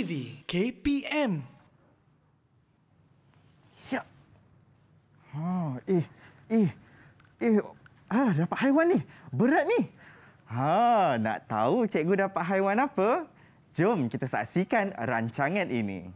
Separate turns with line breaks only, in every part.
TV KPM.
Siap. Dapat haiwan ni. Berat ni. Nak tahu cikgu dapat haiwan apa? Jom kita saksikan rancangan ini.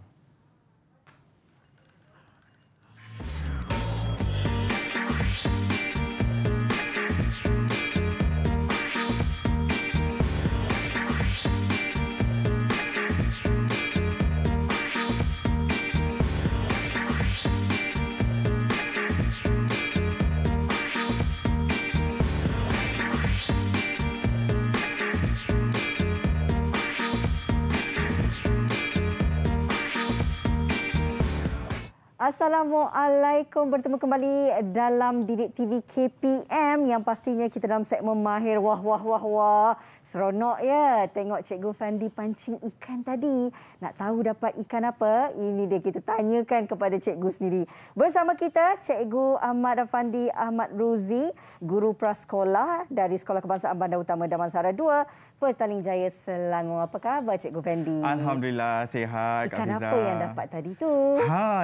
Assalamualaikum, bertemu kembali dalam Didik TV KPM yang pastinya kita dalam segmen Mahir. Wah. Seronok ya tengok Cikgu Fandi pancing ikan tadi. Nak tahu dapat ikan apa? Ini dia kita tanyakan kepada cikgu sendiri. Bersama kita Cikgu Ahmad Afandi Ahmad Ruzi, Guru Prasekolah dari Sekolah Kebangsaan Bandar Utama Damansara 2, Petaling Jaya, Selangor. Apa khabar Cikgu Fandi?
Alhamdulillah, sihat.
Ikan apa yang dapat tadi tu?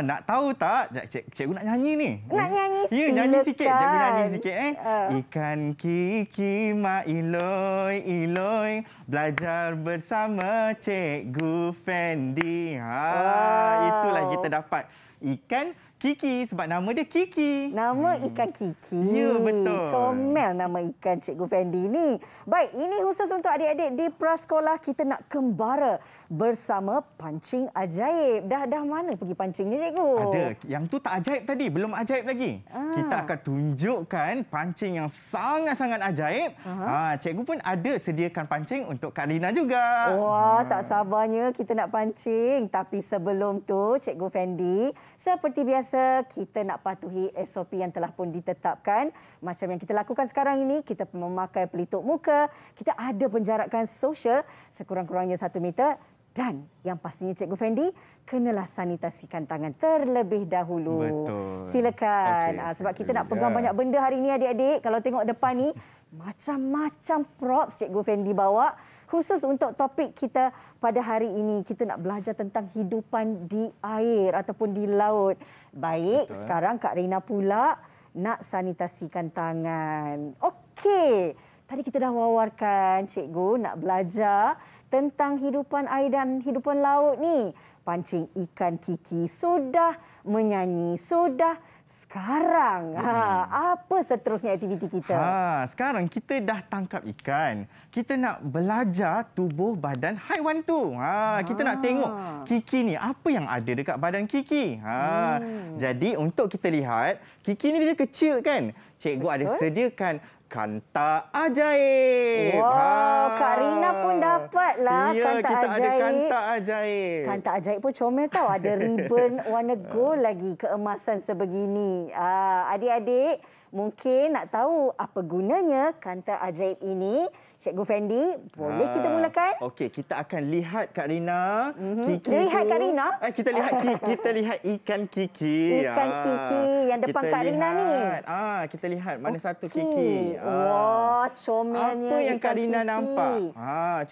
Nak tahu tak? Cikgu nak nyanyi ni.
Nak nyanyi?
Ya, nyanyi sikit. Cikgu nyanyi sikit. Ikan kiki ma iloi, belajar bersama Cikgu Fandi. Itulah kita dapat ikan Kiki sebab nama dia Kiki.
Nama ikan Kiki.
Ya, betul.
Comel nama ikan Cikgu Fandi ni. Baik, ini khusus untuk adik-adik di prasekolah. Kita nak kembara bersama pancing ajaib. Dah mana pergi pancingnya, Cikgu?
Ada. Yang tu tak ajaib tadi. Belum ajaib lagi. Kita akan tunjukkan pancing yang sangat-sangat ajaib. Cikgu pun ada sediakan pancing untuk Kak Rina juga.
Wah, tak sabarnya kita nak pancing. Tapi sebelum tu, Cikgu Fandi, seperti biasa, kita nak patuhi SOP yang telah pun ditetapkan. Macam yang kita lakukan sekarang ini, kita memakai pelitup muka, kita ada penjarakan sosial sekurang-kurangnya 1 meter dan yang pastinya Cikgu Fandi, kenalah sanitasikan tangan terlebih dahulu.
Betul.
Silakan. Sebab kita nak pegang banyak benda hari ini adik-adik. Kalau tengok depan ni, macam-macam props Cikgu Fandi bawa. Khusus untuk topik kita pada hari ini, kita nak belajar tentang hidupan di air ataupun di laut. Baik, betul. Sekarang Kak Rina pula nak sanitasikan tangan. Okey, tadi kita dah wawarkan cikgu nak belajar tentang hidupan air dan hidupan laut ni. Pancing ikan Kiki sudah, menyanyi sudah. Sekarang, apa seterusnya aktiviti kita?
Sekarang kita dah tangkap ikan. Kita nak belajar tubuh badan haiwan tu. Kita nak tengok Kiki ni, apa yang ada dekat badan Kiki. Jadi untuk kita lihat, Kiki ni dia kecil kan? Cikgu ada sediakan kanta ajaib.
Wow, Kak Rina pun dapatlah kanta
kita
ajaib.
Ada kanta ajaib.
Kanta ajaib pun comel tau. Ada ribbon warna gold lagi, keemasan sebegini. Adik-adik mungkin nak tahu apa gunanya kanta ajaib ini. Cikgu Fandi, boleh kita mulakan?
Okey, kita akan lihat Kak Rina. Kiki
lihat Kak Rina?
Kita lihat ikan Kiki.
Ikan Kiki yang depan Kak Rina ni.
Kita lihat mana satu Kiki.
Wah, comelnya
apa yang
ikan
Kak Rina
Kiki.
nampak?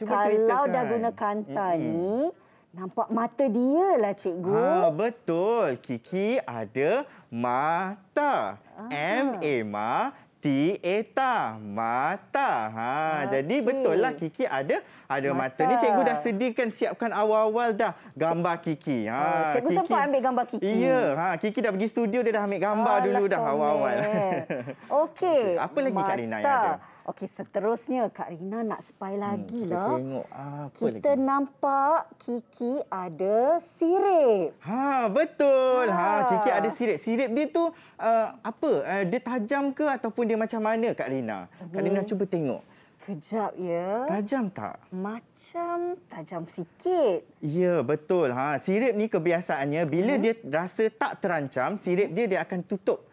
Cuba
kalau
ceritakan.
Dah guna kanta ni, nampak mata dia lah cikgu.
Betul. Kiki ada mata. M-A-M-A. T-A-T-A, mata. Jadi betul lah Kiki ada mata ni. Cikgu dah sediakan, siapkan awal-awal dah gambar Kiki.
Cikgu
Kiki
sempat ambil gambar Kiki.
Ya, Kiki dah pergi studio, dia dah ambil gambar dulu dah awal-awal.
Okey.
Apa lagi Kak Rina yang ada?
Okey, seterusnya Kak Rina nak spy lagi lah.
Tengok apa
kita
lagi?
nampak Kiki ada sirip.
Betul. Kiki ada sirip. Sirip dia tu dia tajam ke ataupun dia macam mana Kak Rina? Kak Rina cuba tengok.
Kejap ya.
Tajam tak?
Macam tajam sikit.
Ya, betul. Sirip ni kebiasaannya bila dia rasa tak terancam, sirip dia akan tutup.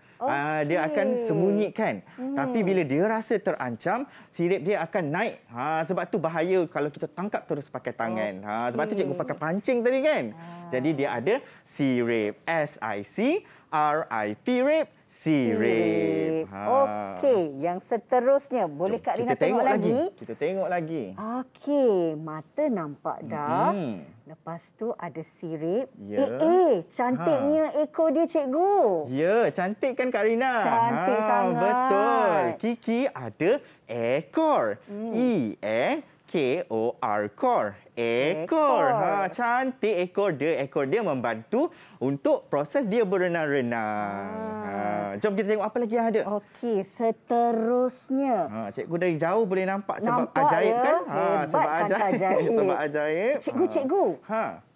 Dia akan sembunyikan. Tapi bila dia rasa terancam, sirip dia akan naik. Sebab tu bahaya kalau kita tangkap terus pakai tangan. Sebab tu cikgu pakai pancing tadi kan. Jadi dia ada sirip. S-I-C R-I-P, rip, sirip.
Okey, yang seterusnya boleh Kak Rina tengok lagi?
Kita tengok lagi.
Okey, mata nampak dah. Lepas tu ada sirip.
Ya.
Cantiknya ekor dia, cikgu.
Ya, cantik kan Kak Rina?
Cantik sangat.
Betul. Kiki ada ekor. E-K-O-R, kor. Ekor. Cantik ekor dia. Ekor dia membantu untuk proses dia berenang-renang. Jom kita tengok apa lagi yang ada.
Okey, seterusnya.
Cikgu dari jauh boleh nampak sebab
Nampak
ajaib
ya?
kan?
Hebat
Sebab
kan
ajaib.
ajaib.
Sebab ajaib.
Cikgu.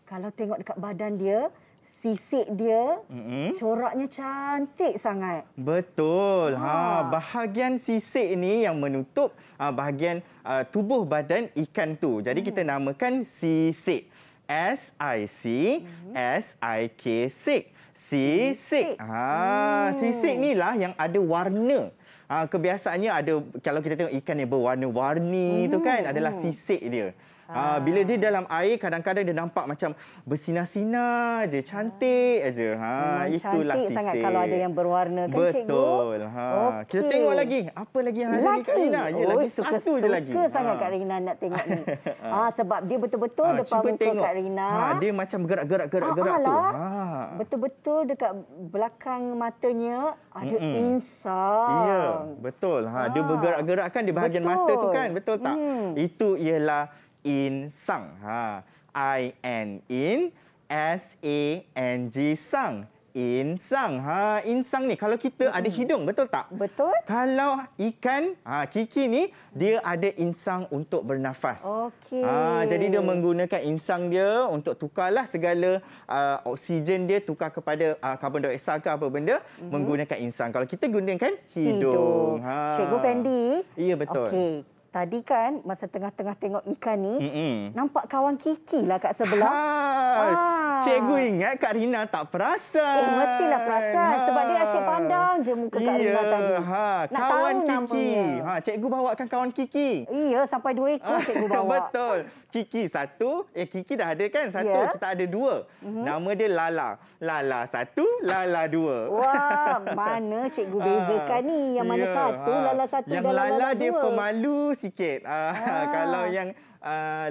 Kalau tengok dekat badan dia, sisik dia, coraknya cantik sangat.
Betul. Bahagian sisik ni yang menutup bahagian tubuh badan ikan tu. Jadi kita namakan sisik. S-I-C-S-I-K, sik. Sisik. Sisik ni lah yang ada warna. Kebiasaannya ada, kalau kita tengok ikan yang berwarna-warni tu kan, adalah sisik dia. Bila dia dalam air, kadang-kadang dia nampak macam bersinar-sinar je, cantik aja. Itulah
cantik
sisik.
sangat kalau ada yang berwarna kan, cikgu?
Betul. Kita tengok lagi. Apa lagi yang ada ni Kak Rina? Lagi satu je lagi.
Suka sangat Kak Rina nak tengok ni. Sebab dia betul-betul depan muka
tengok.
Kak Rina.
Dia macam gerak tu.
Betul-betul dekat belakang matanya ada insang.
Ya, betul. Dia bergerak-gerakkan di bahagian mata tu kan. Betul tak? Itu ialah insang. I-N-in, S-A-N-G, sang. Insang. Insang ni kalau kita ada hidung, betul tak?
Betul.
Kalau ikan, Kiki ni, dia ada insang untuk bernafas.
Okey.
Jadi dia menggunakan insang dia untuk tukarlah segala oksigen dia, tukar kepada karbon dioksida ke apa benda, menggunakan insang. Kalau kita gunakan hidung.
Cikgu Fendi.
Ya, betul.
Okey. Tadi kan masa tengah-tengah tengok ikan ni, nampak kawan Kiki lah kat sebelah.
Cikgu ingat Kak Rina tak perasan.
Mestilah perasan sebab dia asyik pandang je muka Kak Rina tadi. Nak
kawan
tahu
Kiki.
namanya.
Cikgu bawakan kawan Kiki.
Iya, sampai 2 ekor cikgu bawa.
Betul. Kiki satu. Kiki dah ada kan? Satu.
Ya.
Kita ada 2. Nama dia Lala. Lala 1, Lala 2.
Wah, mana cikgu bezakan ni? Yang mana satu, Lala 1 dan Lala 2.
Yang Lala dia pemalu sikit. Kalau yang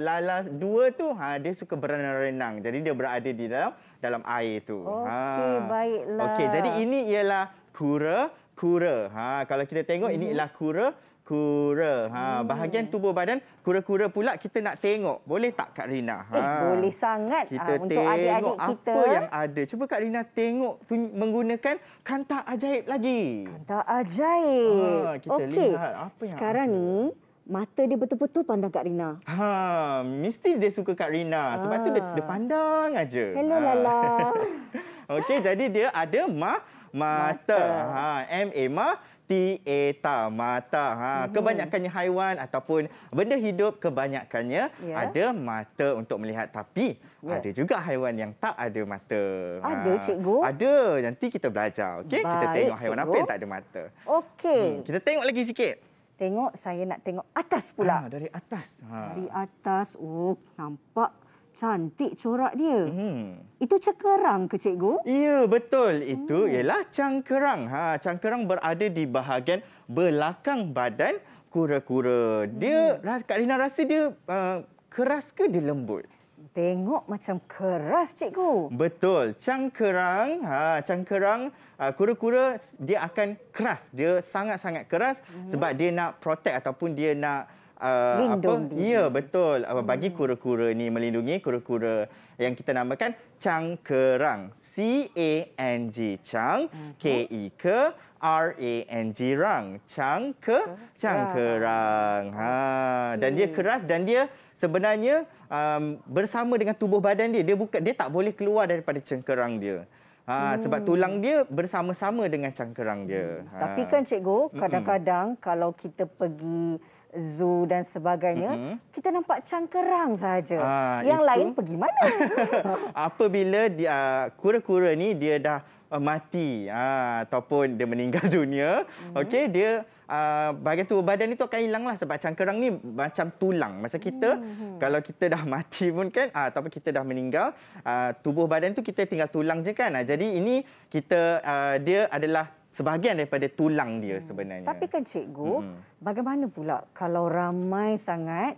Lala 2 tu, dia suka berenang-renang. Jadi dia berada di dalam air tu.
Okey, baiklah.
Okey, jadi ini ialah kura-kura. Kalau kita tengok, ini ialah kura-kura. Bahagian tubuh badan kura-kura pula kita nak tengok. Boleh tak Kak Rina?
Boleh sangat.
Kita
untuk adik-adik kita.
Apa yang ada. Cuba Kak Rina tengok menggunakan kanta ajaib lagi.
Kanta ajaib.
Kita lihat apa yang
sekarang
ada.
ni mata dia betul-betul pandang Kak Rina.
Mesti dia suka Kak Rina. Sebab tu dia pandang aja.
Hello Lala.
Okey, jadi dia ada mata. M-A, T-A, mata. Kebanyakannya haiwan ataupun benda hidup kebanyakannya ada mata untuk melihat. Tapi ada juga haiwan yang tak ada mata.
Ada, cikgu?
Ada. Nanti kita belajar. Okey, kita tengok haiwan apa yang tak ada mata.
Okey.
Kita tengok lagi sikit.
Tengok, saya nak tengok atas pula.
Dari atas.
Dari atas. Nampak cantik corak dia. Itu cangkerang ke cikgu?
Ya, betul. Itu ialah cangkerang. Cangkerang berada di bahagian belakang badan kura-kura. Dia, Kak Rina rasa dia keras ke dia lembut?
Tengok macam keras, cikgu.
Betul. Cangkerang, kura-kura dia akan keras. Dia sangat-sangat keras sebab dia nak protect ataupun dia nak
lindung diri.
Ya, betul. Bagi kura-kura ni, melindungi kura-kura yang kita namakan cangkerang. C-A-N-G, cang. K-I-K, R-A-N-G, rang. Cangkerang. Dan dia keras dan dia sebenarnya bersama dengan tubuh badan dia. Dia tak boleh keluar daripada cangkerang dia. Sebab tulang dia bersama-sama dengan cangkerang dia.
Tapi kan cikgu, kadang-kadang kalau kita pergi zoo dan sebagainya, kita nampak cangkerang saja. Yang lain pergi mana?
Apabila kura-kura ni dia dah mati ataupun dia meninggal dunia, okey, dia bahagian tubuh badan itu akan hilanglah sebab cangkerang ni macam tulang. Masa kita kalau kita dah mati pun kan ataupun kita dah meninggal, tubuh badan tu kita tinggal tulang je kan. Jadi ini kita dia adalah sebahagian daripada tulang dia sebenarnya.
Tapi kan cikgu, bagaimana pula kalau ramai sangat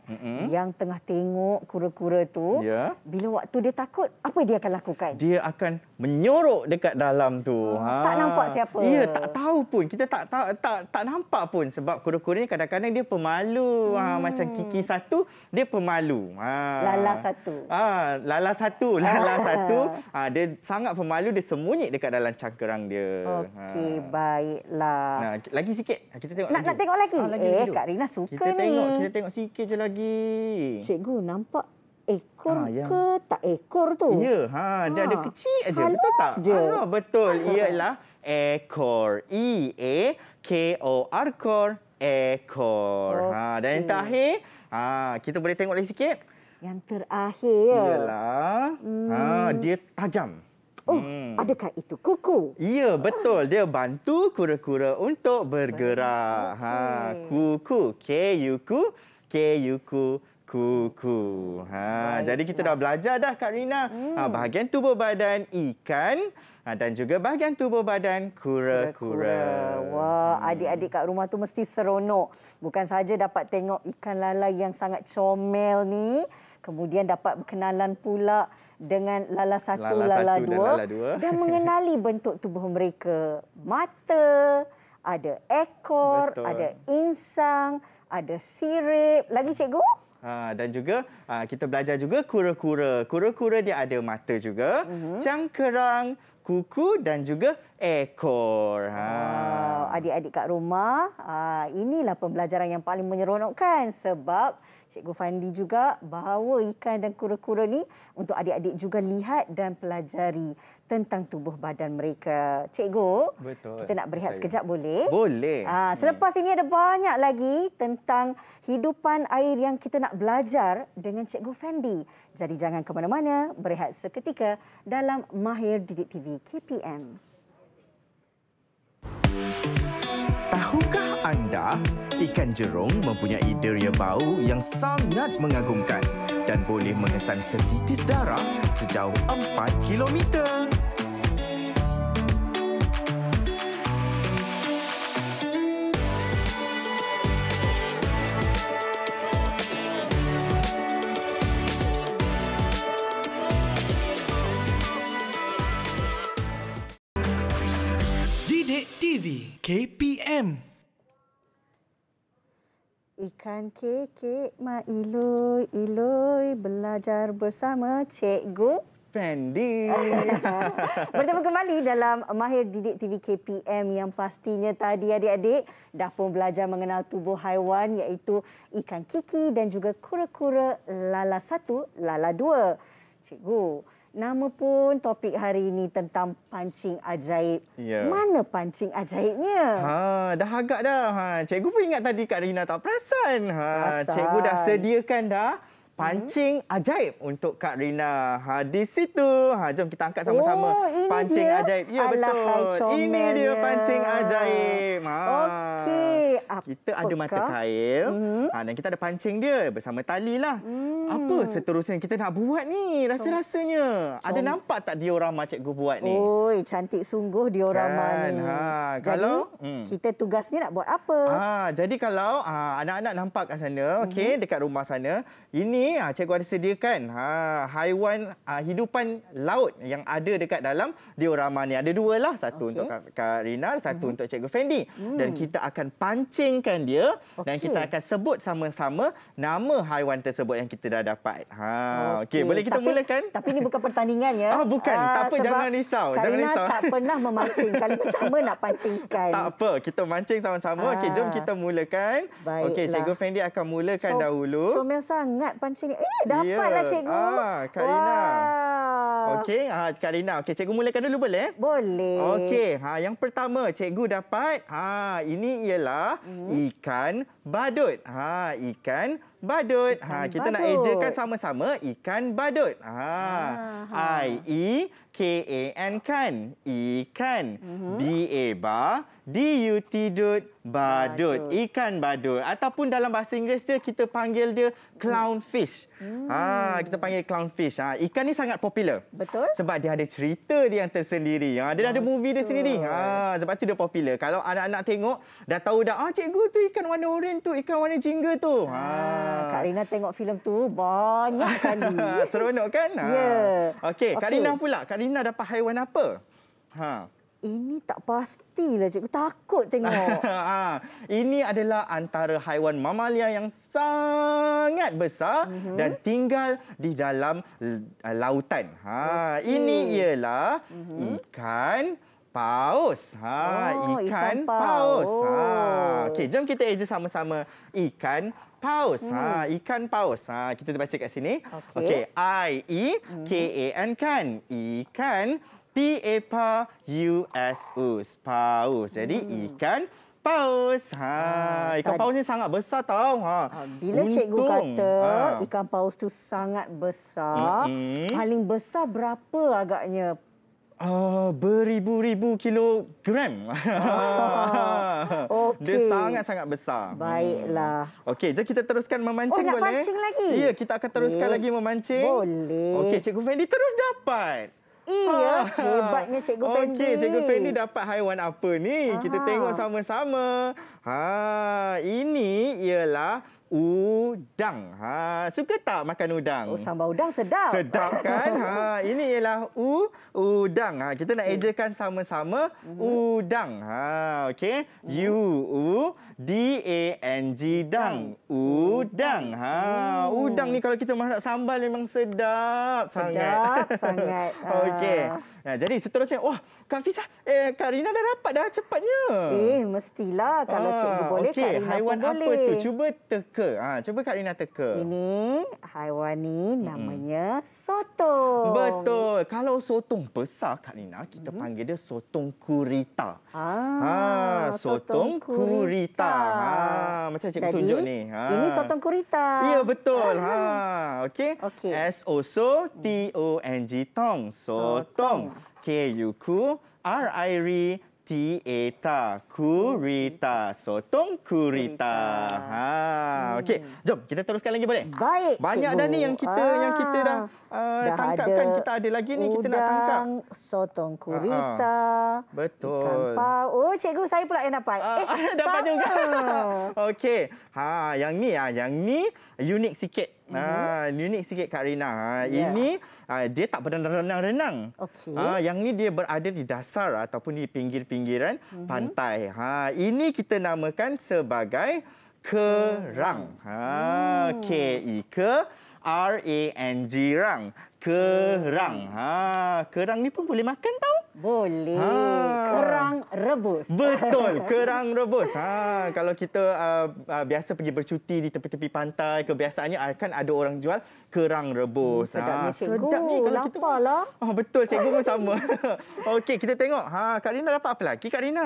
yang tengah tengok kura-kura tu, bila waktu dia takut, apa dia akan lakukan?
Dia akan menyorok dekat dalam tu.
Tak nampak siapa.
Ya, tak tahu pun. Kita tak nampak pun sebab kura-kura ni kadang-kadang dia pemalu. Macam Kiki satu, dia pemalu.
Lala satu.
Lala satu. Dia sangat pemalu, dia sembunyi dekat dalam cangkerang dia.
Okey, baiklah.
Lagi sikit. Kita tengok lagi.
Nak tengok lagi? Kak Rina suka
Kita tengok sikit je lagi.
Cikgu, nampak ekor ke tak ekor tu?
Ya, dia ada kecil aja. Betul tak?
Je.
Betul. Ialah ekor. E-A-K-O-R, kor. Ekor. Dan yang terakhir, kita boleh tengok lagi sikit.
Yang terakhir
ialah dia tajam.
Adakah itu kuku?
Ya, betul. Dia bantu kura-kura untuk bergerak. Kuku. K-U-K-U-K. K-U-K. Kuku. Jadi kita dah belajar dah Kak Rina. Bahagian tubuh badan ikan dan juga bahagian tubuh badan kura-kura.
Wah, adik-adik kat rumah tu mesti seronok. Bukan saja dapat tengok ikan lala yang sangat comel ni, kemudian dapat berkenalan pula dengan lala satu, lala dua dan mengenali bentuk tubuh mereka. Mata, ada ekor, ada insang, ada sirip. Lagi cikgu?
Dan juga kita belajar juga kura-kura. Kura-kura dia ada mata juga, cangkerang, kuku dan juga ekor.
Adik-adik kat rumah, inilah pembelajaran yang paling menyeronokkan sebab Cikgu Fandi juga bawa ikan dan kura-kura ni untuk adik-adik juga lihat dan pelajari tentang tubuh badan mereka. Cikgu,
betul.
Kita nak berehat sekejap boleh?
Boleh.
Selepas ini ada banyak lagi tentang hidupan air yang kita nak belajar dengan Cikgu Fandi. Jadi jangan ke mana-mana, berehat seketika dalam Mahir Didik TV KPM.
Tahukah anda, ikan jerung mempunyai deria bau yang sangat mengagumkan dan boleh mengesan setitis darah sejauh 4 kilometer.
Didik TV KPM.
Ikan kekek ma iloi belajar bersama Cikgu
Fandi.
Bertemu kembali dalam Mahir Didik TV KPM yang pastinya tadi adik-adik dah pun belajar mengenal tubuh haiwan iaitu ikan kiki dan juga kura-kura lala satu, lala dua. Cikgu, nama pun topik hari ini tentang pancing ajaib. Mana pancing ajaibnya?
Dah agak dah. Cikgu pun ingat tadi Kak Rina tak perasan. Cikgu dah sediakan dah pancing ajaib untuk Kak Rina. Di situ. Jom kita angkat sama-sama. Pancing dia ajaib. Ya, betul. Ini dia pancing ajaib.
Okey.
Kita ada mata kail. Dan kita ada pancing dia bersama tali lah. Apa seterusnya kita nak buat ni? Rasa-rasanya. Ada nampak tak diorama cikgu buat ni?
Oi, cantik sungguh diorama ni. Jadi, kita tugasnya nak buat apa?
Jadi kalau anak-anak nampak kat sana, okey, dekat rumah sana, ini cikgu ada sediakan haiwan hidupan laut yang ada dekat dalam diorama ni. Ada dua lah. Satu untuk Kak Rina, satu untuk Cikgu Fendi. Dan kita akan pancingkan dia dan kita akan sebut sama-sama nama haiwan tersebut yang kita dah dapat. Okey, boleh kita mulakan?
Tapi ini bukan pertandingan ya.
Bukan. Tak apa, jangan risau.
Kak Rina tak pernah memancing. Kali pertama nak pancing ikan.
Tak apa, kita mancing sama-sama. Okey, jom kita mulakan. Okey, Cikgu Fendi akan mulakan dahulu.
Comel sangat pancing ni. Dapatlah cikgu.
Kak Rina. Okey, Kak Rina. Okey, cikgu mulakan dulu boleh?
Boleh.
Okey, yang pertama cikgu dapat ini ialah ikan badut. Ikan badut.
Ikan
Kita nak
badut.
ejakan sama-sama ikan badut. I-E-K-A-N kan. Ikan. B-A bar. D-U-T dut. Badut. Ikan badut. Ataupun dalam bahasa Inggeris dia, kita panggil dia clownfish. Kita panggil clownfish. Ikan ni sangat popular.
Betul.
Sebab dia ada cerita dia yang tersendiri. Dia ada movie dia sendiri. Sebab tu dia popular. Kalau anak-anak tengok, dah tahu dah, cikgu tu ikan warna oranye tu, ikan warna jingga tu.
Kak Rina tengok filem tu banyak kali.
Seronok kan?
Ya.
Okey, Kak Rina pula. Kak Rina dapat haiwan apa?
Ini tak pastilah cikgu, takut tengok.
Ini adalah antara haiwan mamalia yang sangat besar dan tinggal di dalam lautan. Ini ialah ikan paus. Ikan paus. Okey, jom kita eja sama-sama ikan paus. Ikan paus. Kita baca kat sini. Okey, I-E-K-A-N kan. Ikan P-A-U-S-U. Paus. Jadi ikan paus. Ikan paus ni sangat besar tau.
Bila cikgu kata ikan paus tu sangat besar, paling besar berapa agaknya?
Beribu-ribu kilogram. Dia sangat-sangat besar.
Baiklah.
Okey, jom kita teruskan memancing
nak
boleh?
pancing lagi?
Ya, kita akan teruskan lagi memancing.
Boleh.
Okey, Cikgu Fendi terus dapat.
Iya, hebatnya Cikgu Fendi.
Okey, Cikgu Fendi dapat haiwan apa ni? Kita tengok sama-sama. Ini ialah udang. Suka tak makan udang?
Sambal udang sedap.
Sedap kan? Ini ialah udang. Kita nak ejakan sama-sama udang. Okey. U-U-D-A-N-G dang. Udang. Udang ni kalau kita masak sambal memang sedap sangat.
Sedap sangat.
Okey. Jadi seterusnya, wah, Kak Fiza, Kak Rina dah dapat dah cepatnya.
Mestilah kalau cikgu boleh, Kak Rina
haiwan
pun
apa
boleh.
tu? Cuba teka. Cuba Kak Rina teka.
Ini haiwan ni namanya sotong.
Betul. Kalau sotong besar, Kak Rina, kita panggil dia sotong kurita. Sotong kurita. Macam cikgu tunjuk ni.
Ini sotong kurita.
Ya, betul. Okey. S-O-S-O-T-O-N-G tong. Sotong. K-U-K R-I-R T-A-T-A. Kurita. Sotong kurita. Okey, jom kita teruskan lagi boleh?
Baik,
banyak
cikgu.
dah ni yang kita dah tangkapkan. Kita ada lagi ni kita nak tangkap.
Sotong kurita.
Betul.
Ikan paus. Cikgu, saya pula yang dapat.
Dapat juga. Okey. Yang ni unik sikit. Unik sikit Kak Rina. Ini dia tak berenang-renang.
Okey.
Yang ni dia berada di dasar ataupun di pinggir-pinggiran pantai. Ini kita namakan sebagai kerang. K-E-K-R-A-N-G rang. Kerang. Kerang ni pun boleh makan tau.
Boleh. Kerang rebus.
Betul, kerang rebus. Kalau kita biasa pergi bercuti di tepi-tepi pantai, kebiasaannya akan ada orang jual kerang rebus.
Sedapnya cikgu.
Sedap ni kalau
lapar lah.
Betul, cikgu pun sama. Okey, kita tengok. Kak Rina dapat apa lagi, Kak Rina?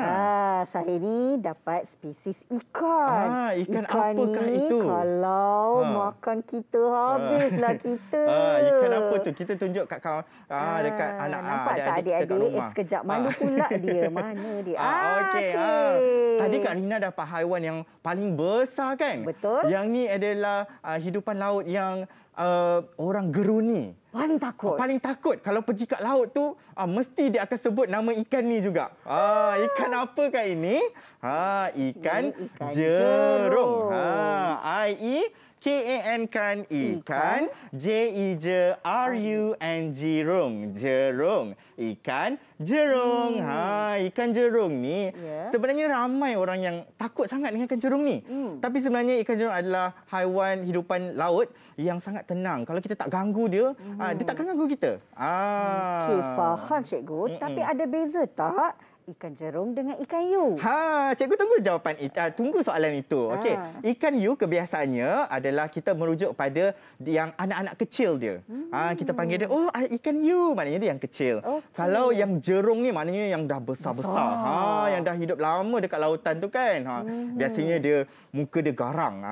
Saya ni dapat spesies ikan.
Ikan apakah
ni
itu?
Kalau makan kita, habislah kita.
Ikan apa tu? Kita tunjuk kat kawan, dekat anak
nampak tak adik-adik? Sekejap, malu pula dia. Mana dia?
Okey. Tadi Kak Rina dapat haiwan yang paling besar kan?
Betul.
Yang ni adalah hidupan laut yang orang geruni.
Paling takut.
Paling takut. Kalau pergi kat laut tu, mesti dia akan sebut nama ikan ni juga. Ikan apakah ini? Ikan jerung. I-E-K-A-N kan ikan. J-E-J-R-U-N-G rung. Jerung. Ikan jerung. Ikan jerung ni sebenarnya ramai orang yang takut sangat dengan ikan jerung ni. Tapi sebenarnya ikan jerung adalah haiwan hidupan laut yang sangat tenang. Kalau kita tak ganggu dia, dia takkan ganggu kita.
Okey, faham cikgu. Tapi ada beza tak ikan jerung dengan ikan hiu?
Cikgu tunggu jawapan tunggu soalan itu. Okey. Ikan hiu kebiasaannya adalah kita merujuk pada yang anak-anak kecil dia. Kita panggil dia ikan hiu, maknanya dia yang kecil. Kalau yang jerung ni maknanya yang dah besar-besar. Yang dah hidup lama dekat lautan tu kan. Biasanya dia muka dia garang.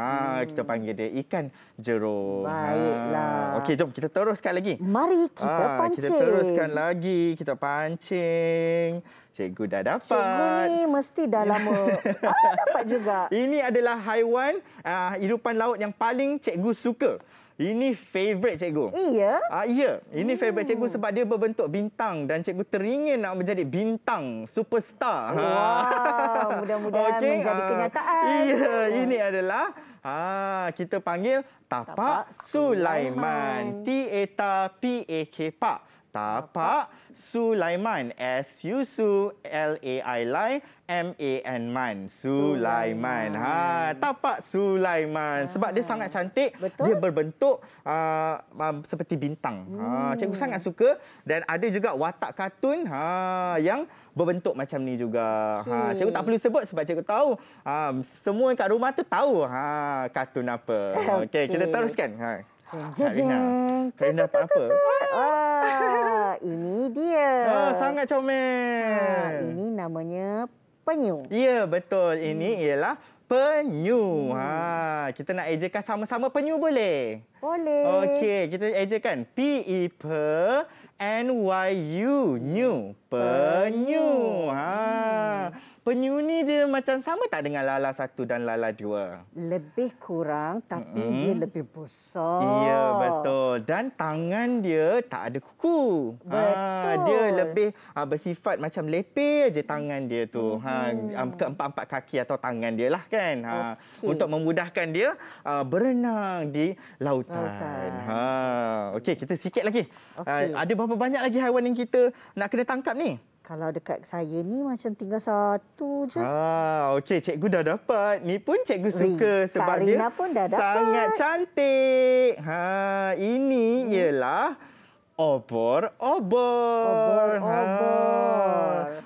Kita panggil dia ikan jerung.
Baiklah.
Okey, jom kita teruskan lagi.
Mari kita pancing.
Kita teruskan lagi. Kita pancing. Cikgu dah dapat.
Cikgu ni mesti dah lama. Dapat juga.
Ini adalah haiwan hidupan laut yang paling cikgu suka. Ini favourite cikgu.
Iya?
Ya. Ini favourite cikgu sebab dia berbentuk bintang dan cikgu teringin nak menjadi bintang superstar.
Wow, mudah-mudahan menjadi kenyataan.
Iya, ini adalah kita panggil tapak Sulaiman. T-A-P-A-K. Tapak Sulaiman. S-U-L-A-I-M-A-N. Sulaiman. Tapak Sulaiman. Sebab dia sangat cantik. Betul? Dia berbentuk seperti bintang. Cikgu sangat suka. Dan ada juga watak kartun yang berbentuk macam ni juga. Cikgu tak perlu sebut sebab cikgu tahu. Semua kat rumah tu tahu kartun apa. Okey, kita teruskan. Karina dapat apa?
Ini dia.
Sangat comel.
Ini namanya penyu.
Ya, betul. Ini ialah penyu. Kita nak ejakan sama-sama penyu boleh?
Boleh.
Okey, kita ejakan P-E-P-N-Y-U. New. Penyu. Penyu ni dia macam sama tak dengan lala 1 dan lala 2?
Lebih kurang tapi dia lebih besar.
Ya, betul. Dan tangan dia tak ada kuku.
Betul.
Dia lebih bersifat macam lepeh je tangan dia tu. Keempat-empat kaki atau tangan dia lah kan. Untuk memudahkan dia berenang di lautan. Okey, kita sikit lagi. Ada berapa banyak lagi haiwan yang kita nak kena tangkap ni?
Kalau dekat saya ni macam tinggal satu je.
Okey, cikgu dah dapat. Ni pun cikgu suka sebab
Kak Rina pun dah dapat.
Sangat cantik. Ini ialah obor-obor.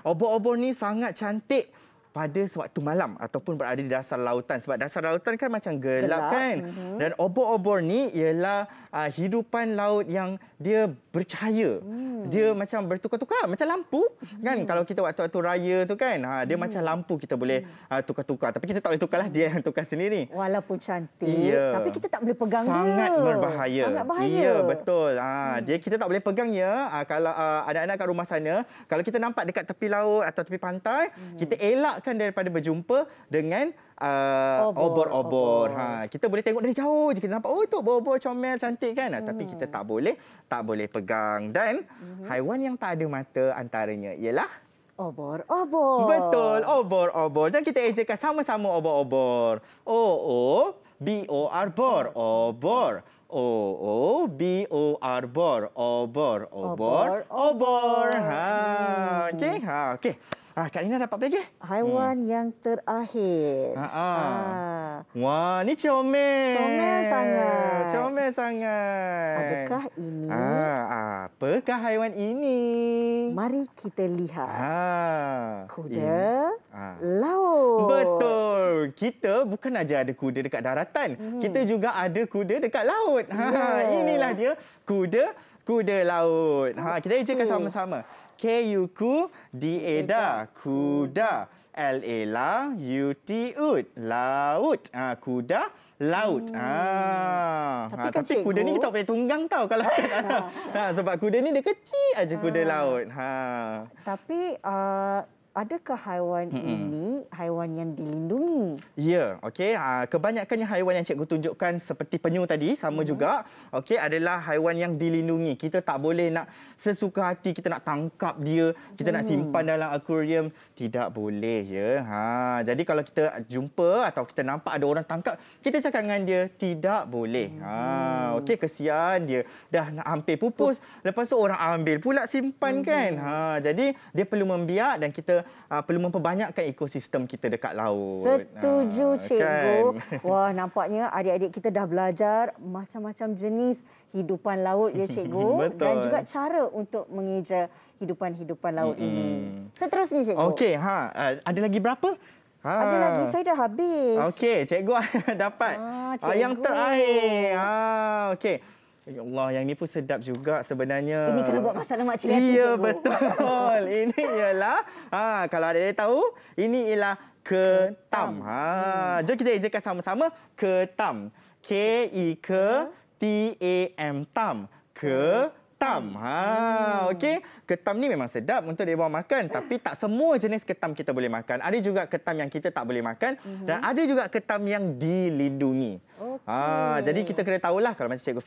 Obor-obor ni sangat cantik pada sewaktu malam ataupun berada di dasar lautan. Sebab dasar lautan kan macam gelap kan. Dan obor-obor ni ialah hidupan laut yang dia bercahaya. Dia macam bertukar-tukar, macam lampu kan. Kalau kita waktu-waktu raya tu kan, dia macam lampu kita boleh tukar-tukar. Tapi kita tak boleh tukarlah, dia yang tukar sendiri.
Walaupun cantik, tapi kita tak boleh pegang
Sangat
dia.
Berbahaya.
Sangat bahaya.
Ya, betul. Dia kita tak boleh pegang ya. Kalau anak-anak kat rumah sana, kalau kita nampak dekat tepi laut atau tepi pantai, kita elakkan daripada berjumpa dengan obor-obor. Kita boleh tengok dari jauh je, kita nampak itu obor-obor comel cantik kan. Tapi kita tak boleh pegang. Dan haiwan yang tak ada mata antaranya ialah
obor-obor.
Betul, obor-obor. Jangan kita ejakan sama-sama obor-obor. O-O-B-O-R bor, obor. O-O-B-O-R bor, obor, obor, obor. Okey, okey. Kak Rina dapat apa lagi?
Haiwan yang terakhir.
Wah, ni comel.
Comel sangat. Adakah ini?
Apakah haiwan ini?
Mari kita lihat. Kuda laut.
Betul. Kita bukan aja ada kuda dekat daratan. Kita juga ada kuda dekat laut. Inilah dia kuda laut. Kita ejakan sama-sama. K-U-K D-A-D-A, kuda. L-A-La, U-T ut, laut. Kuda laut. Tapi kuda ni kita tak boleh tunggang tau kalau sebab kuda ni dia kecil aja kuda laut.
Tapi adakah haiwan ini haiwan yang dilindungi?
Ya, okey. Kebanyakannya haiwan yang cikgu tunjukkan seperti penyu tadi sama juga, okey, adalah haiwan yang dilindungi. Kita tak boleh nak sesuka hati kita nak tangkap dia, kita nak simpan dalam akuarium, tidak boleh ya. Jadi kalau kita jumpa atau kita nampak ada orang tangkap, kita cakap dengan dia tidak boleh. Okey, kesian dia dah hampir pupus, lepas tu orang ambil pula simpan kan. Jadi dia perlu membiak dan kita kita perlu memperbanyakkan ekosistem kita dekat laut.
Setuju, Cikgu.
Kan?
Wah, nampaknya adik-adik kita dah belajar macam-macam jenis hidupan laut ya, Cikgu.
Betul.
Dan juga cara untuk mengeja hidupan-hidupan laut ini. Seterusnya, Cikgu.
Okey, ada lagi berapa?
Ada lagi, saya dah habis.
Okey, cikgu dapat yang
cikgu.
terakhir. Okey. Ya Allah, yang ni pun sedap juga sebenarnya.
Ini kena buat masak lemak cili api,
Ya,
Cikgu.
betul. Ini ialah, kalau ada yang tahu, ini ialah ketam. Jom kita ejakan sama-sama. Ketam. K-E-K-T-A-M. Tam. Ketam. Okey. Ketam ni memang sedap untuk dibawa makan. Tapi tak semua jenis ketam kita boleh makan. Ada juga ketam yang kita tak boleh makan. Dan ada juga ketam yang dilindungi. Jadi kita kena tahulah kalau macam Cikgu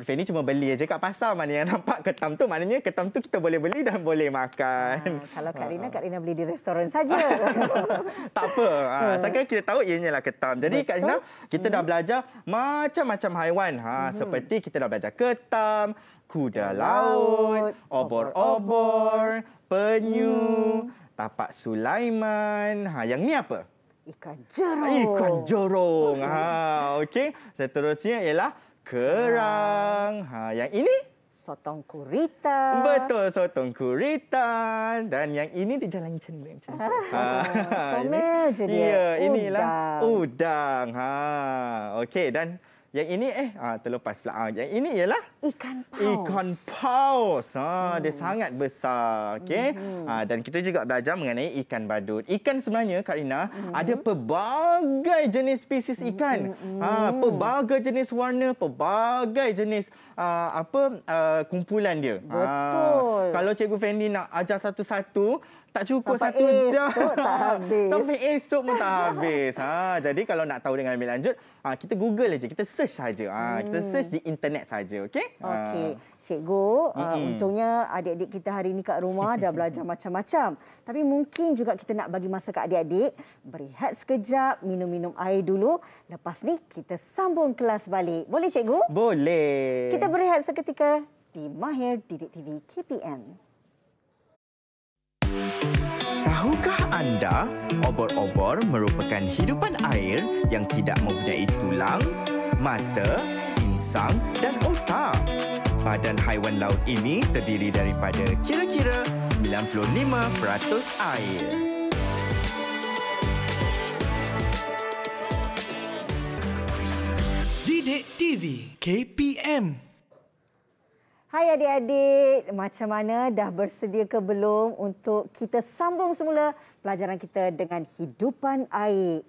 Fendi cuma beli aja kat pasar, mana yang nampak ketam tu, maknanya ketam tu kita boleh beli dan boleh makan.
Kalau Kak Rina beli di restoran saja.
Tak apa. Sekarang kita tahu ianya lah ketam. Jadi Kak Rina, kita dah belajar macam-macam haiwan. Seperti kita dah belajar ketam, kuda laut, obor-obor, penyu, tapak Sulaiman. Yang ni apa?
Ikan jerung.
Ikan jorong. Okey. Seterusnya ialah kerang. Yang ini?
Sotong gurita.
Betul, sotong gurita. Dan yang ini dia jalan macam ni.
Comel je dia.
Ya, inilah udang. Okey, dan yang ini terlepas pula. Yang ini ialah
ikan paus.
Ikan paus. Dia sangat besar. Okey. Dan kita juga belajar mengenai ikan badut. Ikan sebenarnya, Kak Rina, ada pelbagai jenis spesies ikan. Pelbagai jenis warna, pelbagai jenis kumpulan dia.
Betul.
Kalau Cikgu Fendi nak ajar satu-satu, tak cukup
sampai
satu jam.
Esok tak habis.
Sampai esok pun tak habis. Jadi kalau nak tahu dengan lebih lanjut, kita Google aja, kita search saja. Kita search di internet saja, okey?
Okey. Cikgu, untungnya adik-adik kita hari ini kat rumah dah belajar macam-macam. Tapi mungkin juga kita nak bagi masa kat adik-adik, berehat sekejap, minum-minum air dulu. Lepas ni kita sambung kelas balik. Boleh, Cikgu?
Boleh.
Kita berehat seketika di Mahir Didik TV KPM.
Tahukah anda, obor-obor merupakan hidupan air yang tidak mempunyai tulang, mata, insang dan otak. Badan haiwan laut ini terdiri daripada kira-kira 95% air.
Didik TV KPM.
Hai adik-adik, macam mana, dah bersedia ke belum untuk kita sambung semula pelajaran kita dengan hidupan air?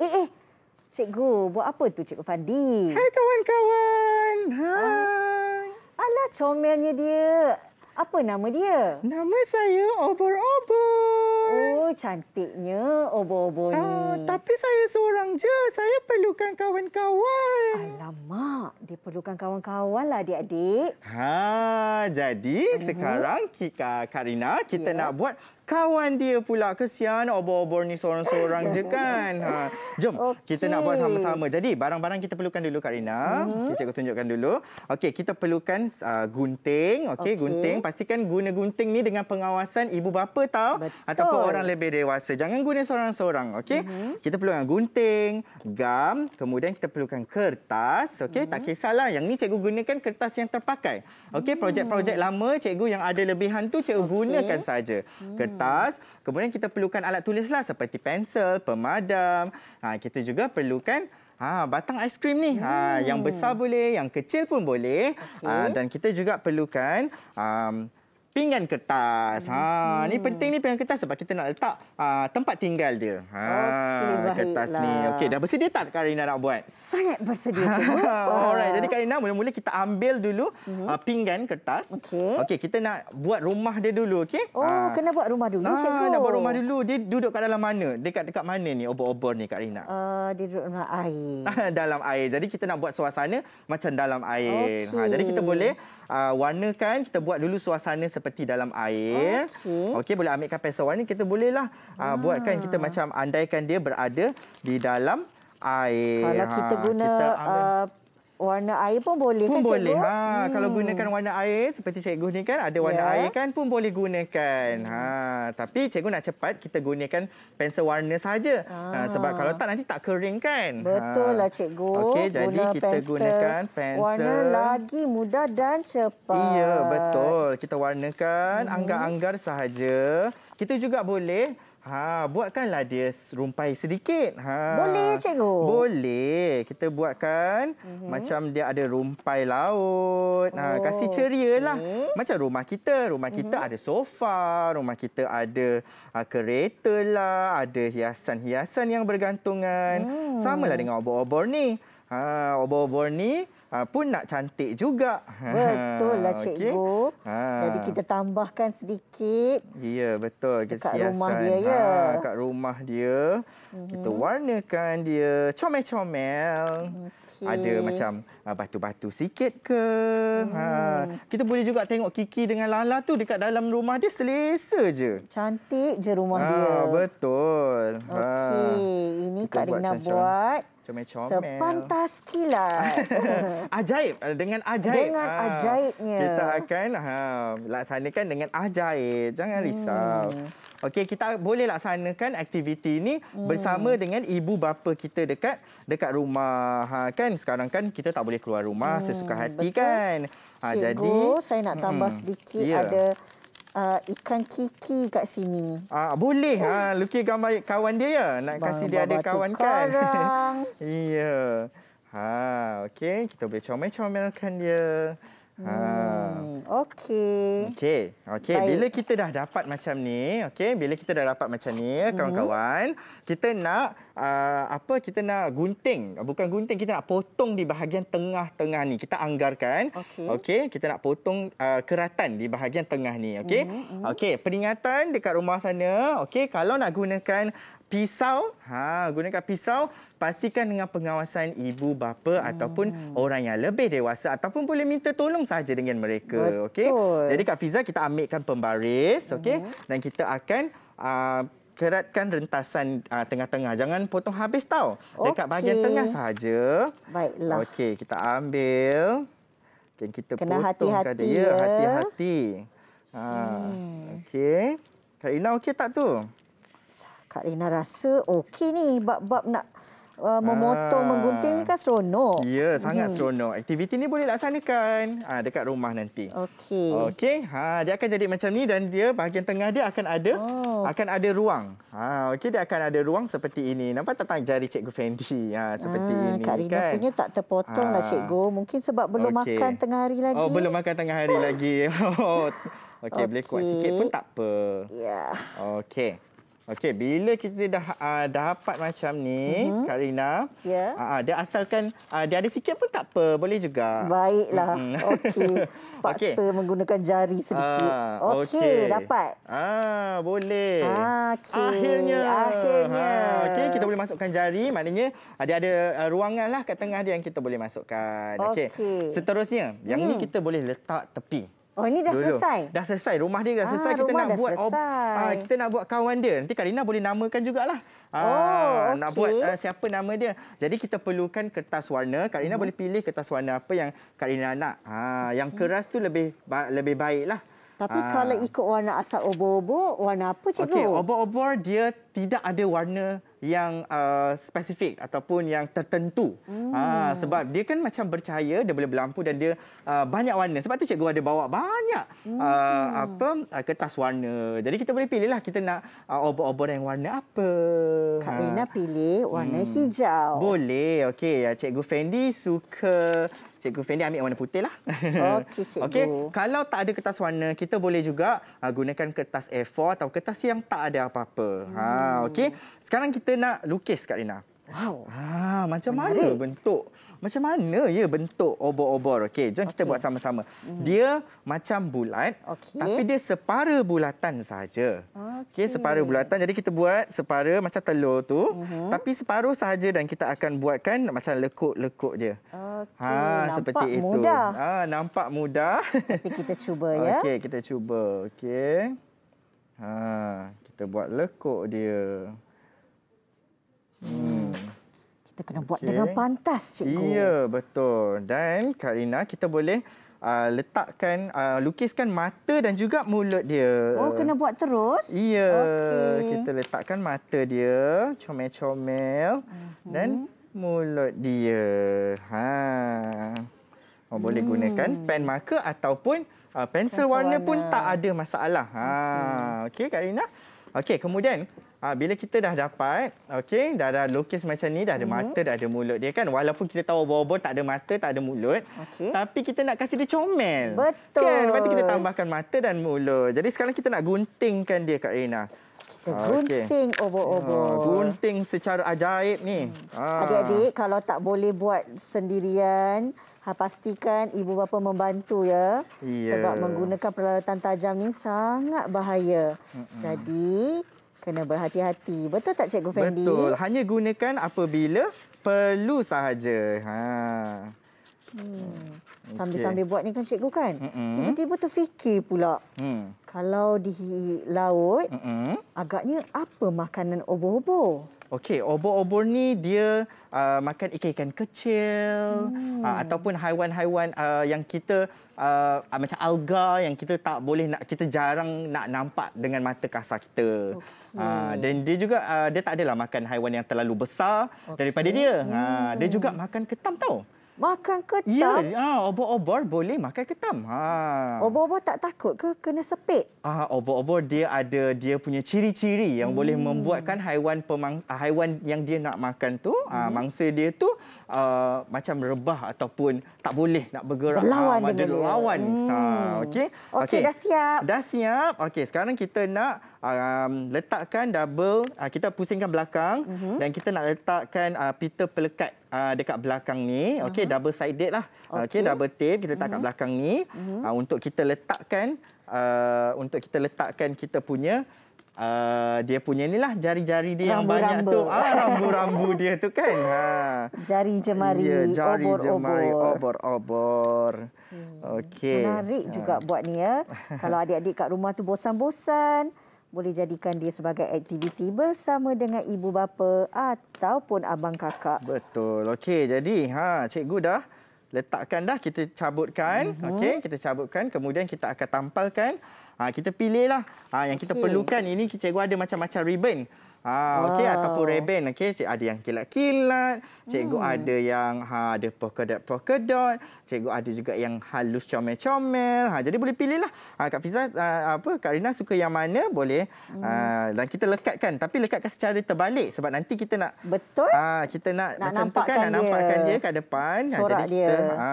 Cikgu, buat apa tu Cikgu Fandi?
Hai kawan-kawan. Hai.
Alah, comelnya dia. Apa nama dia?
Nama saya Obor-Obor.
Oh, cantiknya obor-obor ni.
Tapi saya seorang je. Saya perlukan kawan-kawan.
Alamak, dia perlukan kawan-kawan lah adik-adik.
Jadi sekarang Kak Rina, kita nak buat kawan dia pula. Kesian obor-obor ni seorang-seorang je kan. Jom, kita nak buat sama-sama. Jadi barang-barang kita perlukan dulu Kak Rina. Cikgu tunjukkan dulu. Okey, kita perlukan gunting. Okey, gunting. Pastikan guna gunting ni dengan pengawasan ibu bapa tau.
Betul.
Ataupun orang lebih dewasa. Jangan guna seorang-seorang. Okey. Kita perlukan gunting, gam, kemudian kita perlukan kertas. Okey, tak kisahlah. Yang ni cikgu gunakan kertas yang terpakai. Okey, projek-projek lama cikgu yang ada lebihan tu cikgu gunakan saja. Kertas, kemudian kita perlukan alat tulis lah seperti pensel, pemadam. Kita juga perlukan batang aiskrim ni. Yang besar boleh, yang kecil pun boleh. Dan kita juga perlukan pinggan kertas. Ni penting ni pinggan kertas sebab kita nak letak tempat tinggal dia. Kertas ni. Okey, dah bersedia tak Kak Rina nak buat?
Sangat bersedia, Cikgu.
Alright, jadi Kak Rina mula-mula kita ambil dulu pinggan kertas. Okey, kita nak buat rumah dia dulu, okey?
Kena buat rumah dulu, Cikgu.
Nak buat rumah dulu. Dia duduk kat dalam mana? Dekat mana ni obor-obor ni Kak Rina?
Dia duduk dalam air.
Dalam air. Jadi kita nak buat suasana macam dalam air. Jadi kita boleh warnakan, kita buat dulu suasana seperti dalam air. Okey, boleh ambilkan pensel warna, kita bolehlah buatkan kita macam andaikan dia berada di dalam air.
Kalau kita guna warna air pun boleh
pun
kan
boleh.
cikgu?
Kalau gunakan warna air seperti cikgu ni kan ada warna air kan pun boleh gunakan. Tapi cikgu nak cepat kita gunakan pensel warna saja. Sebab kalau tak nanti tak kering kan.
Betul lah cikgu.
Okey, jadi kita gunakan pensel
warna lagi mudah dan cepat.
Iya, betul. Kita warnakan anggar-anggar sahaja. Kita juga boleh buatkanlah dia rumpai sedikit.
Boleh, cikgu?
Boleh. Kita buatkan macam dia ada rumpai laut. Kasih ceria lah. Macam rumah kita. Rumah kita ada sofa. Rumah kita ada kereta lah. Ada hiasan-hiasan yang bergantungan. Samalah dengan obor-obor ni. Obor-obor ni pun nak cantik juga.
Betul lah cikgu. Jadi kita tambahkan sedikit.
Ya, betul.
Dekat rumah dia ya.
Dekat rumah dia. Kita warnakan dia comel-comel. Ada macam batu-batu sikit ke. Kita boleh juga tengok Kiki dengan Lala tu dekat dalam rumah dia selesa je.
Cantik je rumah dia.
Betul.
Okey, ini Kak Rina buat.
Comel-comel.
Sepantas kilat.
Ajaib. Dengan ajaib.
Dengan ajaibnya.
Kita akan laksanakan dengan ajaib. Jangan risau. Okey, kita boleh laksanakan aktiviti ini bersama dengan ibu bapa kita dekat rumah. Kan sekarang kan kita tak boleh keluar rumah sesuka hati. Betul. Kan.
Cikgu,
jadi
saya nak tambah sedikit. Ada ikan Kiki kat sini.
Boleh. Lukis gambar kawan dia ya. Nak kasih dia ada kawan kan. Ya. Okey, kita boleh comel-comelkan dia.
Okey.
Bila kita dah dapat macam ni, kawan-kawan, kita nak kita nak gunting. Bukan gunting, kita nak potong di bahagian tengah-tengah ni. Kita anggarkan. Okey, kita nak potong keratan di bahagian tengah ni, okey. Peringatan dekat rumah sana, okey, kalau nak gunakan pisau, gunakan pisau, pastikan dengan pengawasan ibu bapa ataupun orang yang lebih dewasa ataupun boleh minta tolong saja dengan mereka, okey. Jadi Kak Fiza, kita ambilkan pembaris, okey, dan kita akan keratkan rentasan tengah-tengah. Jangan potong habis tau. Dekat bahagian tengah saja.
Baiklah.
Okey, kita ambil. Dan kita
kena
potong
hati-hati
ya. Hati-hati. Okey. Kak Rina okey tak tu?
Kak Rina rasa okey ni. Bab-bab nak memotong, menggunting ni kan seronok.
Ya, sangat seronok. Aktiviti ni boleh laksanakan dekat rumah nanti. Okey. Dia akan jadi macam ni dan dia bahagian tengah dia akan ada ruang. Okey, dia akan ada ruang seperti ini. Nampak tak jari Cikgu Fendi? Seperti ini
Kak Rina
kan.
punya tak terpotong lah cikgu. Mungkin sebab belum makan tengah hari lagi.
Oh, belum makan tengah hari lagi. Okey, boleh kuat sikit pun tak apa.
Ya.
Okey, bila kita dah dapat macam ni, Kak Rina, dia asalkan dia ada sikit pun tak apa, boleh juga.
Baiklah. Okey. Paksa menggunakan jari sedikit. Okey, dapat.
Boleh.
Akhirnya.
Okey, kita boleh masukkan jari, maknanya dia ada ruangan lah kat tengah dia yang kita boleh masukkan. Okey. Seterusnya, yang ni kita boleh letak tepi.
Oh, ini dah selesai?
Dah selesai. Rumah dia dah selesai. Kita nak buat kita nak buat kawan dia. Nanti Kak Rina boleh namakan jugalah. Nak buat siapa nama dia. Jadi kita perlukan kertas warna. Kak Rina boleh pilih kertas warna apa yang Kak Rina nak. Yang keras tu lebih baiklah.
Tapi kalau ikut warna asal obor-obor, warna apa cikgu?
Okey, obor-obor dia tidak ada warna yang spesifik ataupun yang tertentu. Sebab dia kan macam bercahaya, dia boleh berlampu dan dia banyak warna. Sebab tu cikgu ada bawa banyak kertas warna. Jadi kita boleh pilihlah kita nak obor-obor yang warna apa.
Kak Rina pilih warna hijau.
Boleh. Okey, Cikgu Fendi suka. Cikgu Fendi ambil warna putih lah.
Okey, cikgu.
Okey, kalau tak ada kertas warna, kita boleh juga gunakan kertas A4 atau kertas yang tak ada apa-apa. Okey. Sekarang kita nak lukis, Kak Rina.
Wow.
Macam mana bentuk? Macam mana bentuk obor-obor? Okey, jom kita buat sama-sama. Dia macam bulat, tapi dia separa bulatan saja. Okey, separa bulatan. Jadi kita buat separa macam telur tu, tapi separuh saja dan kita akan buatkan macam lekuk-lekuk dia. Seperti itu. Nampak mudah.
Tapi kita cuba ya.
Okey, kita cuba. Okey. Kita buat lekuk dia.
Kita kena buat dengan pantas, cikgu.
Ya, betul. Dan Kak Rina, kita boleh letakkan, lukiskan mata dan juga mulut dia.
Oh, kena buat terus?
Ya,
okey.
kita letakkan mata dia, comel-comel dan mulut dia. Boleh gunakan pen marker ataupun pensel warna pun tak ada masalah. Okey, Kak Rina. Okey, kemudian bila kita dah dapat, okey, dah lukis macam ni, dah ada mata, dah ada mulut dia kan. Walaupun kita tahu obor-obor tak ada mata, tak ada mulut, tapi kita nak kasih dia comel.
Betul.
Kan? Lepas tu kita tambahkan mata dan mulut. Jadi sekarang kita nak guntingkan dia, Kak Rina.
Kita gunting obor-obor.
Gunting secara ajaib ni.
Adik-adik, kalau tak boleh buat sendirian, pastikan ibu bapa membantu ya. Sebab menggunakan peralatan tajam ni sangat bahaya. Jadi, kena berhati-hati. Betul tak Cikgu Fendi?
Betul. Hanya gunakan apabila perlu sahaja.
Sambil-sambil buat ni kan cikgu kan? Tiba-tiba terfikir pula. Kalau di laut, agaknya apa makanan obor-obor?
Okey, obor-obor ni dia makan ikan-ikan kecil ataupun haiwan-haiwan yang kita macam alga yang kita tak boleh nak, kita jarang nak nampak dengan mata kasar kita. Dan dia juga dia tak adalah makan haiwan yang terlalu besar daripada dia. Dia juga makan ketam tau.
Makan ketam?
Ya, obor-obor boleh makan ketam.
Obor-obor tak takut ke kena sepit?
Obor-obor dia ada dia punya ciri-ciri yang boleh membuatkan haiwan yang dia nak makan tu, mangsa dia tu macam rebah ataupun tak boleh nak bergerak.
Berlawan dengan dia.
Lawan. Okey,
dah siap.
Dah siap. Okey, sekarang kita nak letakkan double, kita pusingkan belakang dan kita nak letakkan pita pelekat dekat belakang ni. Okey, double sided lah. Okey, double tape kita letak kat belakang ni untuk kita letakkan kita punya dia punya inilah jari-jari dia yang banyak tu. Rambu-rambu dia tu kan.
Jari jemari,
jari
obor-obor.
Obor-obor. Okey.
Menarik juga buat ni ya. Kalau adik-adik kat rumah tu bosan-bosan, boleh jadikan dia sebagai aktiviti bersama dengan ibu bapa ataupun abang kakak.
Betul. Okey, jadi cikgu dah letakkan dah, kita cabutkan. Okey, kita cabutkan, kemudian kita akan tampalkan. Kita pilihlah yang kita perlukan. Ini cikgu ada macam-macam ribbon. Okey, ataupun ribbon. Okey, ada yang kilat-kilat. Cikgu ada yang ada polka dot. Cikgu ada juga yang halus comel-comel. Jadi boleh pilihlah. Kak Fiza, Kak Rina suka yang mana boleh. Dan kita lekatkan, tapi lekatkan secara terbalik sebab nanti kita nak kita nak nampakkan dia kat depan.
Corak
jadi
dia.
Kita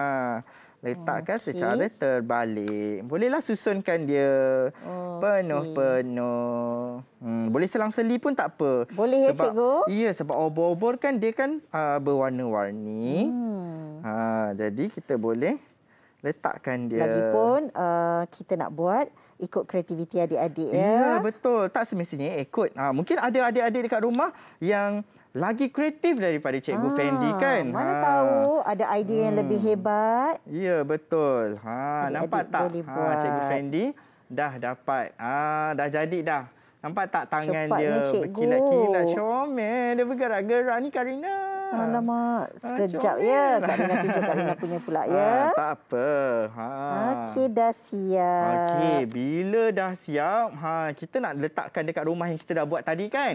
letakkan secara terbalik. Bolehlah susunkan dia penuh-penuh. Boleh selang-seli pun tak apa.
Boleh ya, cikgu?
Ya, sebab obor-obor kan dia kan berwarna-warni. Jadi kita boleh letakkan dia.
Lagipun kita nak buat ikut kreativiti adik-adik ya.
Ya, betul. Tak semestinya ikut. Mungkin ada adik-adik dekat rumah yang lagi kreatif daripada Cikgu Fendi kan.
Mana tahu ada idea yang lebih hebat.
Ya, betul. Nampak tak? Cikgu Fendi dah dapat. Dah jadi dah. Nampak tak tangan
cepat
dia berkilat-kilat, comel. Dia bergerak-gerak ni, Kak Rina.
Alamak, sekejap ya. Kak Rina tunjuk Kak Rina punya pula ya.
Tak apa.
Okey, dah siap.
Okey, bila dah siap, kita nak letakkan dekat rumah yang kita dah buat tadi kan.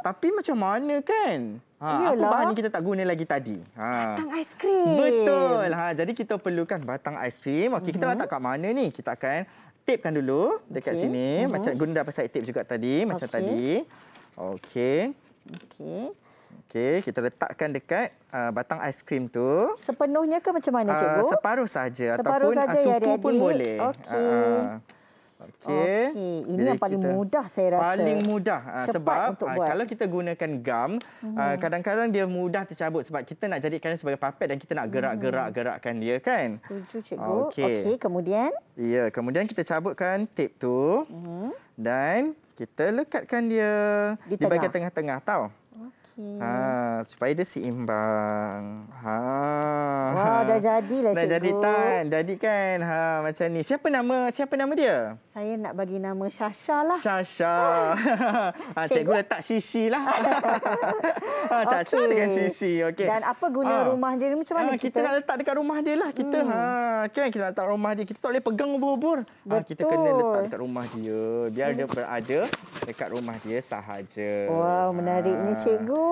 Tapi macam mana kan? Apa bahan yang kita tak guna lagi tadi?
Batang aiskrim.
Betul. Jadi kita perlukan batang aiskrim. Okey, kita letak kat mana ni? Kita akan tapekan dulu dekat sini. Macam guna dapat side tape juga tadi. Macam tadi. Okey. Okey, kita letakkan dekat batang aiskrim tu.
Sepenuhnya ke macam mana, cikgu?
Separuh saja.
Separuh
ataupun
saja ya,
suku
adik-adik.
pun boleh. Okey.
Ini yang paling mudah saya rasa.
Paling mudah. Sebab
untuk buat.
kalau kita gunakan gam, kadang-kadang dia mudah tercabut sebab kita nak jadikan dia sebagai puppet dan kita nak gerakkan dia kan.
Setuju, cikgu. Okey, kemudian?
Ya, kemudian kita cabutkan tape tu. Dan kita lekatkan dia di bahagian tengah-tengah tau. Supaya dia seimbang.
Wah, dah jadilah,
Dah
cikgu.
jadi Tan. Jadi kan. Macam ni. Siapa nama dia?
Saya nak bagi nama Syasha lah.
Syasha. Cikgu letak Sisi lah. Syasha
Okey.
dengan Sisi. Okay.
Dan apa guna rumah dia ni? Macam mana
kita nak letak dekat rumah dia lah. Kita kan kita nak letak rumah dia. Kita tak boleh pegang ubur-ubur. Kita kena letak dekat rumah dia. Biar dia berada dekat rumah dia sahaja.
Wow, menariknya cikgu.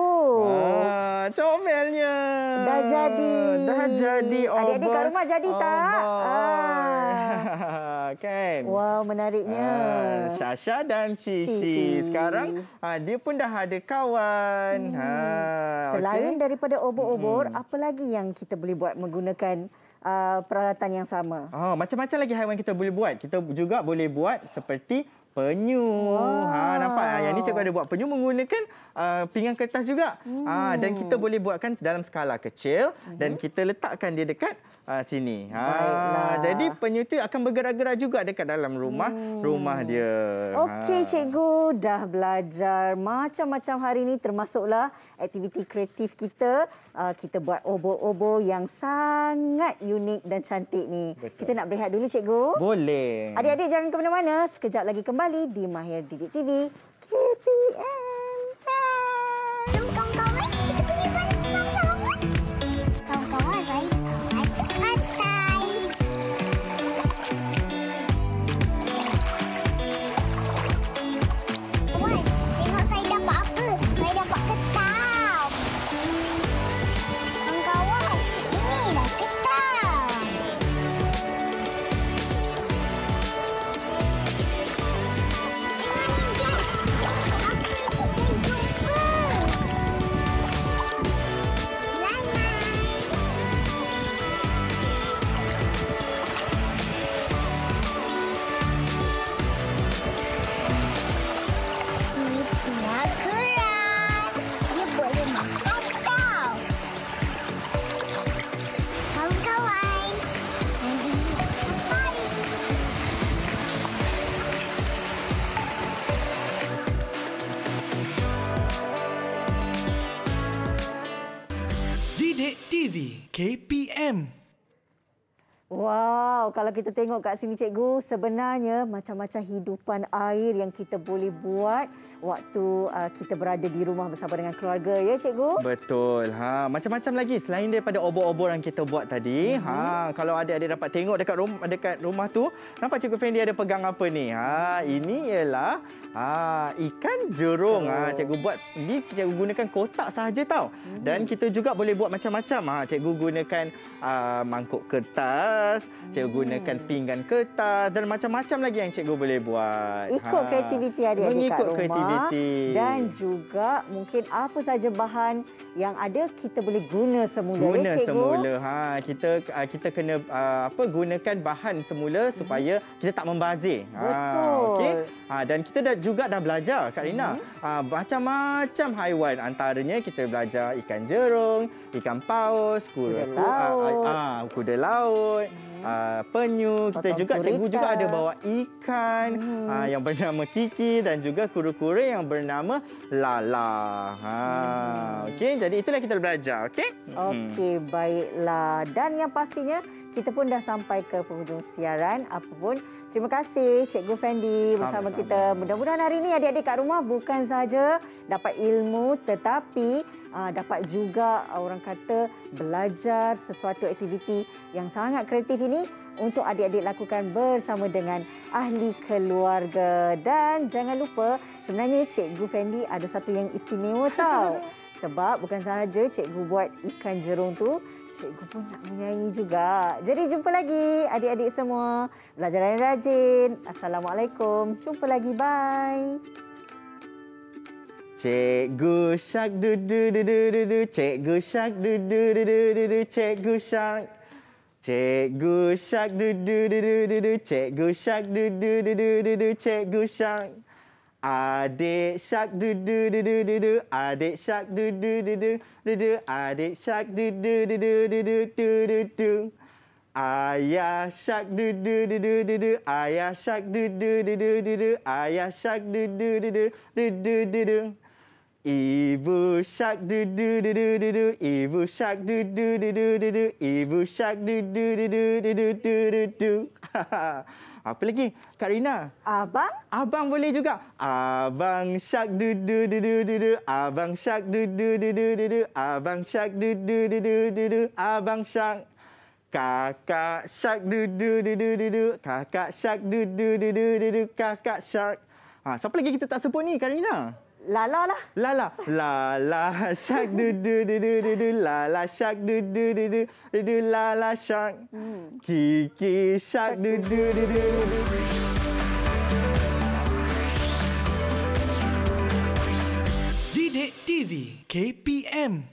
Comelnya.
Dah jadi.
Dah jadi.
Adik-adik kat rumah jadi tak?
Kan?
Wow, menariknya.
Syasha dan Cici. Sekarang dia pun dah ada kawan.
Selain daripada obor-obor, apa lagi yang kita boleh buat menggunakan peralatan yang sama?
Macam-macam lagi haiwan kita boleh buat. Kita juga boleh buat seperti penyu. Nampak? Yang ni cikgu ada buat penyu menggunakan pinggan kertas juga. Dan kita boleh buatkan dalam skala kecil dan kita letakkan dia dekat sini. Jadi penyu tu akan bergerak-gerak juga dekat dalam rumah dia.
Okey, cikgu dah belajar macam-macam hari ini, termasuklah aktiviti kreatif kita. Kita buat obor-obor yang sangat unik dan cantik ni.
Betul.
Kita nak berehat dulu, cikgu.
Boleh.
Adik-adik jangan ke mana-mana. Sekejap lagi kembali di Mahir Didik TV KPM.
Jom kawan-kawan, kita pergi balik sama-sama. Kawan-kawan, saya sampai ke pantai. Kawan, tengok saya dapat apa? Saya dapat ketam. Kawan-kawan, inilah ketam.
Didik TV KPM.
Wow, kalau kita tengok kat sini cikgu, sebenarnya macam-macam hidupan air yang kita boleh buat waktu kita berada di rumah bersama dengan keluarga, ya cikgu?
Betul. Macam-macam lagi selain daripada obor-obor yang kita buat tadi. Kalau adik-adik dapat tengok dekat rumah tu, nampak Cikgu Fendi ada pegang apa ni? Ini ialah ikan jerung. Cikgu buat ni, cikgu gunakan kotak sahaja tau. Dan kita juga boleh buat macam-macam. Cikgu gunakan mangkuk kertas, cikgu gunakan pinggan kertas dan macam-macam lagi yang cikgu boleh buat.
Ikut kreativiti adik-adik kat
Mengikut
rumah.
kreativiti.
Dan juga mungkin apa saja bahan yang ada kita boleh guna semula,
Guna
ya cikgu?
semula. Kita kena gunakan bahan semula supaya kita tak membazir.
Betul.
Okey. Dan kita juga dah belajar, Kak Rina. Macam-macam haiwan. Antaranya kita belajar ikan jerung, ikan paus, kuda laut, penyu. Kita
Sotong
juga, cikgu
gurita.
juga ada bawa ikan yang bernama Kiki dan juga kura-kura yang bernama Lala. Okey, jadi itulah kita belajar. Okey?
Okey, baiklah. Dan yang pastinya kita pun dah sampai ke penghujung siaran. Apapun, terima kasih Cikgu Fendi bersama
Sama-sama.
kita. Mudah-mudahan hari ini adik-adik kat rumah bukan sahaja dapat ilmu tetapi dapat juga orang kata belajar sesuatu aktiviti yang sangat kreatif ini untuk adik-adik lakukan bersama dengan ahli keluarga. Dan jangan lupa, sebenarnya Cikgu Fendi ada satu yang istimewa tau. Sebab bukan sahaja cikgu buat ikan jerung tu, cikgu pun nak menyanyi juga. Jadi jumpa lagi adik-adik semua. Belajar yang rajin. Assalamualaikum. Jumpa lagi. Bye.
Cikgu Syak du du du du du du, Cikgu Syak du du du du du du, Cikgu Syak. Cikgu Syak du du du du du du, Cikgu Syak du du du du du du, Cikgu Syak. Adik Syak du du du du du du, Adik Syak du du du du du du, Adik Syak du du du du du du du du du. Ayah Syak du du du du du du, Ayah Syak du du du du du du, Ayah Syak du du du du du du du du. Ibu shark du du du du du du. Ibu shark du du du du du du. Ibu shark du du du du du du du du du. Apa lagi? Kak Rina.
Abang?
Abang boleh juga. Abang shark du du du du du du. Abang shark du du du du du du. Abang shark du du du du du du. Abang shark. Kakak shark du du du du du du. Kakak shark du du du du du du. Kakak shark. Siapa lagi kita tak sebut ni, Kak Rina?
Lala lah.
Lala. Lala shark du du du du du du. Lala shark du du du du du du. Lala shark. Kiki shark du du du du du.
Didik TV KPM